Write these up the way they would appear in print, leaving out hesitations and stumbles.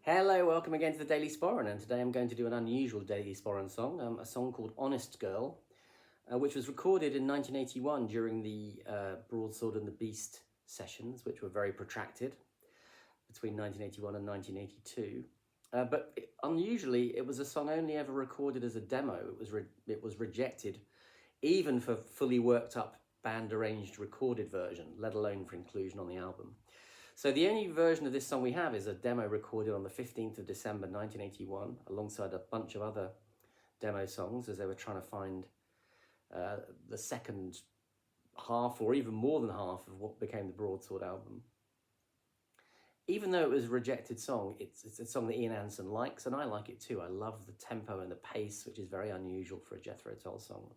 Hello, welcome again to the Daily Sporran, and today I'm going to do an unusual Daily Sporran song, a song called Honest Girl, which was recorded in 1981 during the Broadsword and the Beast sessions, which were very protracted between 1981 and 1982. But unusually, it was a song only ever recorded as a demo. It was rejected, even for fully worked up band-arranged recorded version, let alone for inclusion on the album. So the only version of this song we have is a demo recorded on the 15th of December 1981, alongside a bunch of other demo songs, as they were trying to find the second half, or even more than half, of what became the Broadsword album. Even though it was a rejected song, it's a song that Ian Anderson likes, and I like it too. I love the tempo and the pace, which is very unusual for a Jethro Tull song.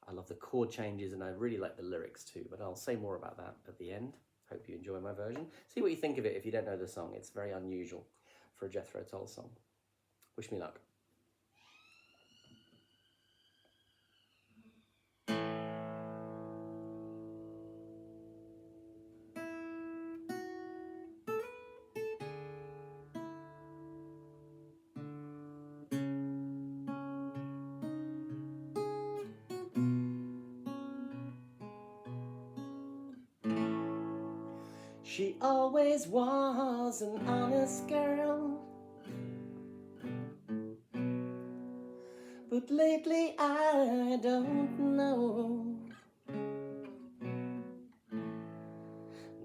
I love the chord changes, and I really like the lyrics too, but I'll say more about that at the end. Hope you enjoy my version. See what you think of it if you don't know the song. It's very unusual for a Jethro Tull song. Wish me luck. She always was an honest girl, but lately I don't know.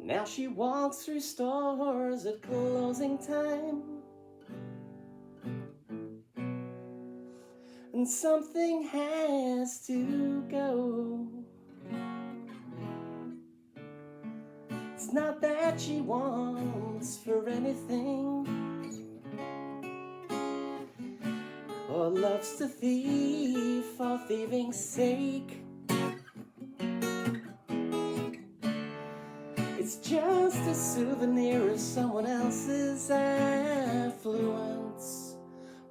Now she walks through stores at closing time, and something has to go. It's not that she wants for anything, or loves to thieve for thieving's sake. It's just a souvenir of someone else's affluence.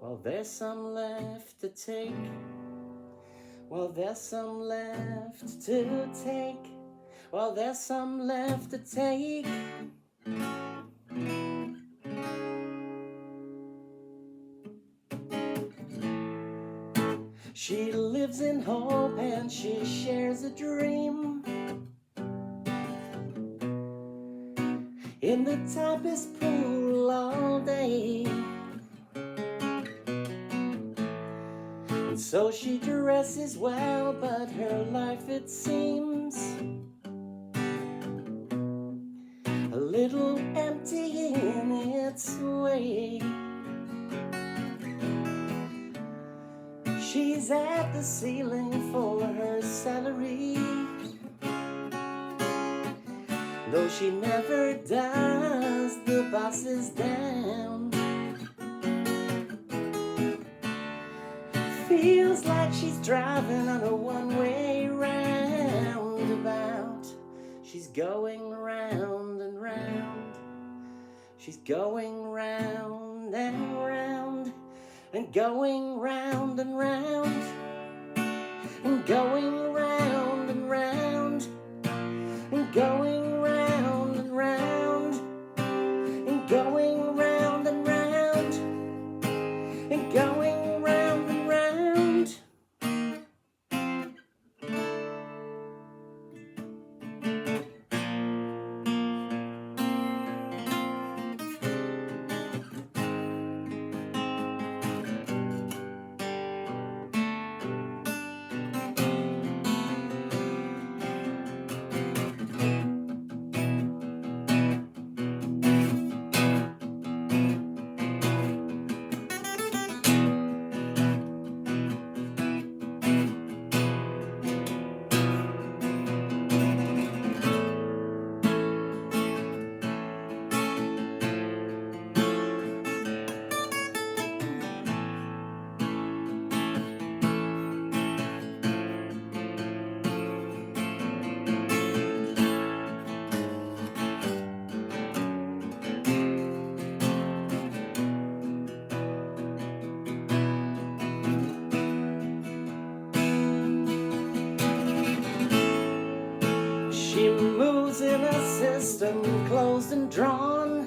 Well, there's some left to take. Well, there's some left to take. Well, there's some left to take. She lives in hope and she shares a dream. In the typist pool all day. And so she dresses well, but her life, it seems, a little empty in its way. She's at the ceiling for her salary, though she never does the bosses down. Feels like she's driving on a one-way roundabout. She's going round and round. She's going round and round, and going round and round, and going round and round, and going round and round, and going round and round, and going round and round. She moves in a system closed and drawn,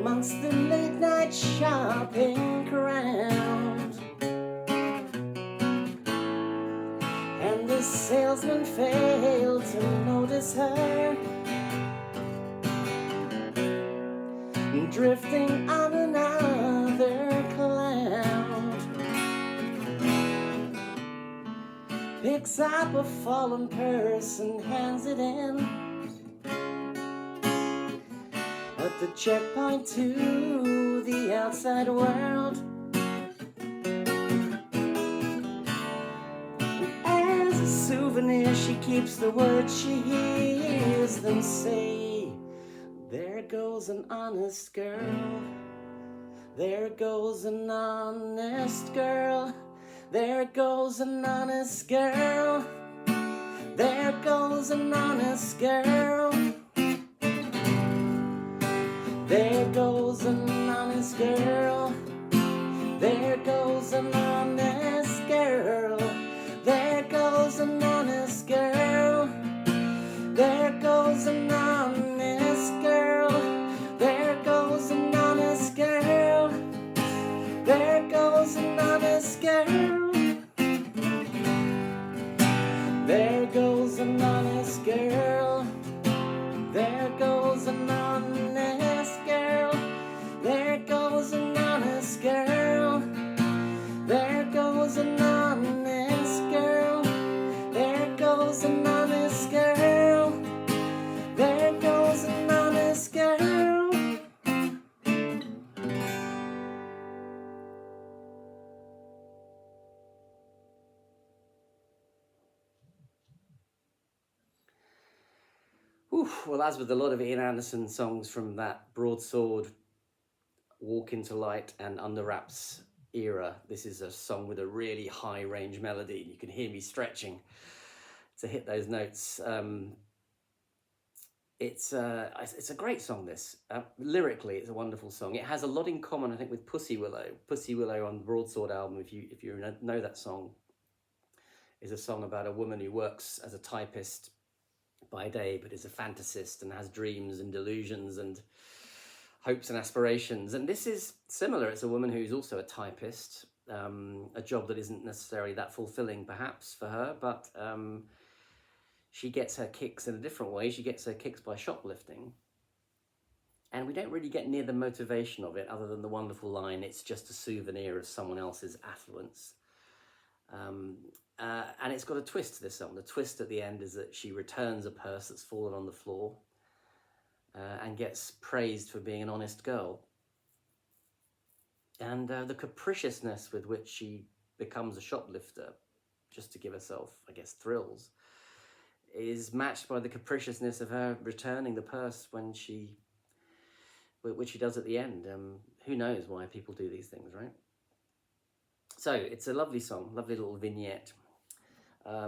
amongst the late night shopping crowd, and the salesman failed to notice her, drifting on another cloud. Picks up a fallen purse and hands it in at the checkpoint to the outside world. As a souvenir, she keeps the words she hears them say. There goes an honest girl. There goes an honest girl. There goes an honest girl. There goes an honest girl. There goes an honest girl. There goes an honest girl. There goes an honest girl. There goes an honest girl. There goes an honest girl. There goes an honest girl. There goes an honest girl. There goes an honest girl. There goes an honest girl. There goes an honest girl. There goes an honest girl. There goes an honest girl. Well, as with a lot of Ian Anderson songs from that Broadsword, Walk Into Light and Under Wraps era, this is a song with a really high range melody. You can hear me stretching to hit those notes. It's a great song, this. Lyrically, it's a wonderful song. It has a lot in common, I think, with Pussy Willow. Pussy Willow on the Broadsword album, if you know that song, is a song about a woman who works as a typist by day, but is a fantasist and has dreams and delusions and hopes and aspirations. And this is similar. It's a woman who's also a typist, a job that isn't necessarily that fulfilling perhaps for her, but she gets her kicks in a different way. She gets her kicks by shoplifting. And we don't really get near the motivation of it other than the wonderful line, it's just a souvenir of someone else's affluence. And it's got a twist to this song. The twist at the end is that she returns a purse that's fallen on the floor and gets praised for being an honest girl. And the capriciousness with which she becomes a shoplifter, just to give herself, I guess, thrills, is matched by the capriciousness of her returning the purse which she does at the end. Who knows why people do these things, right? So it's a lovely song, lovely little vignette.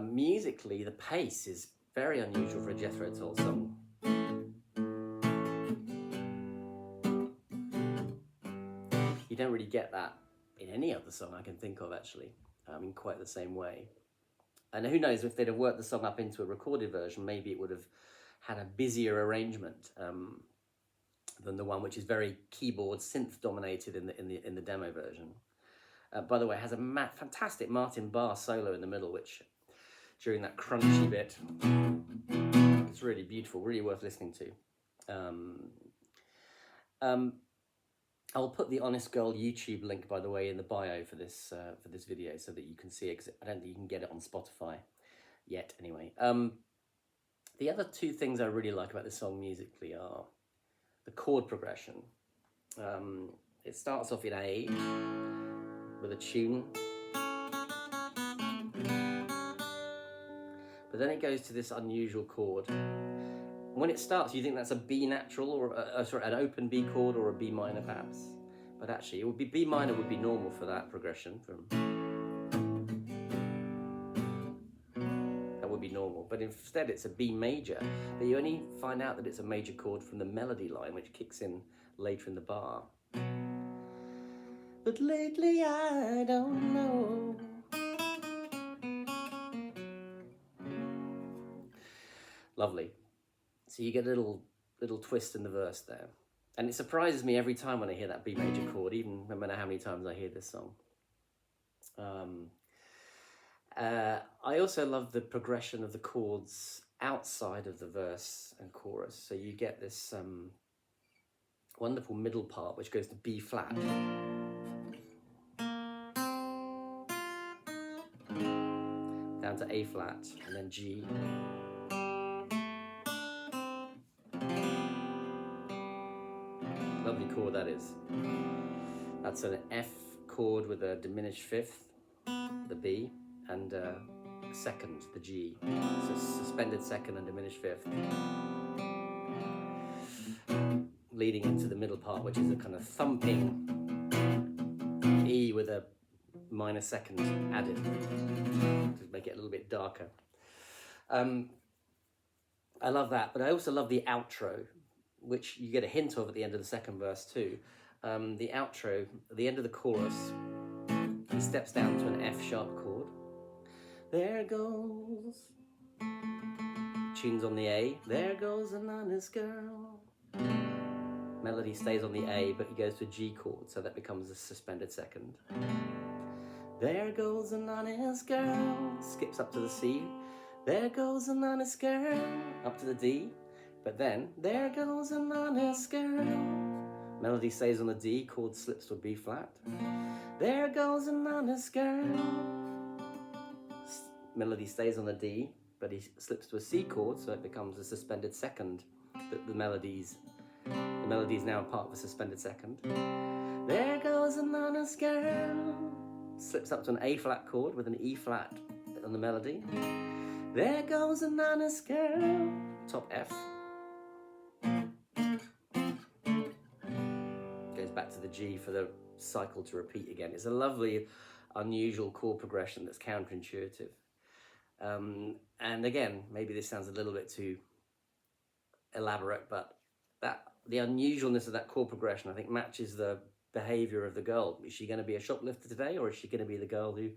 Musically, the pace is very unusual for a Jethro Tull song. You don't really get that in any other song I can think of, actually, in quite the same way. And who knows, if they'd have worked the song up into a recorded version, maybe it would have had a busier arrangement than the one which is very keyboard synth dominated in the demo version. By the way, it has a fantastic Martin Barr solo in the middle, which during that crunchy bit, it's really beautiful, really worth listening to. I'll put the Honest Girl YouTube link, by the way, in the bio for this video, so that you can see it, because I don't think you can get it on Spotify yet, anyway. The other two things I really like about this song musically are the chord progression. It starts off in A with a tune, but then it goes to this unusual chord. When it starts, you think that's a B natural, or an open B chord, or a B minor perhaps. But actually, it would be B minor would be normal for that progression. That would be normal. But instead, it's a B major. But you only find out that it's a major chord from the melody line, which kicks in later in the bar. But lately, I don't know. Lovely. So you get a little twist in the verse there. And it surprises me every time when I hear that B major chord, even no matter how many times I hear this song. I also love the progression of the chords outside of the verse and chorus. So you get this wonderful middle part which goes to B flat, down to A flat, and then G. Lovely chord that is. That's an F chord with a diminished fifth, the B, and a second, the G. So suspended second and diminished fifth, leading into the middle part, which is a kind of thumping E with a minor second added to make it a little bit darker. I love that, but I also love the outro, which you get a hint of at the end of the second verse too. The outro, at the end of the chorus, he steps down to an F sharp chord. There goes, tunes on the A. There goes an honest girl. Melody stays on the A, but he goes to a G chord, so that becomes a suspended second. There goes an honest girl. Skips up to the C. There goes an honest girl. Up to the D. But then, there goes an honest girl. Melody stays on the D, chord slips to a B flat. There goes an honest girl. Melody stays on the D, but he slips to a C chord, so it becomes a suspended second. The melody is now part of a suspended second. There goes an honest girl. Slips up to an A flat chord with an E flat on the melody. There goes an honest girl. Top F. Goes back to the G for the cycle to repeat again. It's a lovely, unusual chord progression that's counterintuitive. And again, maybe this sounds a little bit too elaborate, but the unusualness of that chord progression, I think, matches the behavior of the girl. Is she going to be a shoplifter today, or is she going to be the girl who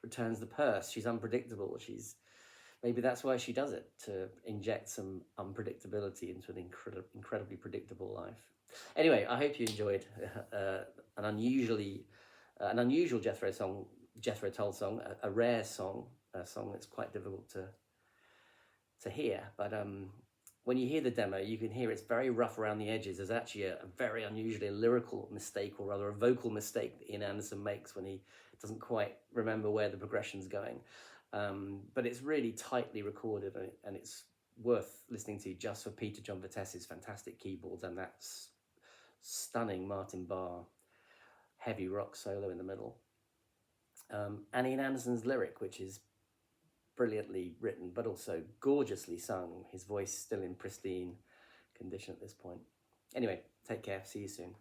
returns the purse? She's unpredictable. Maybe that's why she does it, to inject some unpredictability into an incredibly predictable life. Anyway, I hope you enjoyed an unusual Jethro Tull song, a rare song, a song that's quite difficult to hear. But when you hear the demo, you can hear it's very rough around the edges. There's actually a very unusually lyrical mistake, or rather a vocal mistake that Ian Anderson makes when he doesn't quite remember where the progression's going. But it's really tightly recorded, and it's worth listening to just for Peter John Vitesse's fantastic keyboards and that stunning Martin Barr heavy rock solo in the middle. And Ian Anderson's lyric, which is brilliantly written, but also gorgeously sung. His voice still in pristine condition at this point. Anyway, take care. See you soon.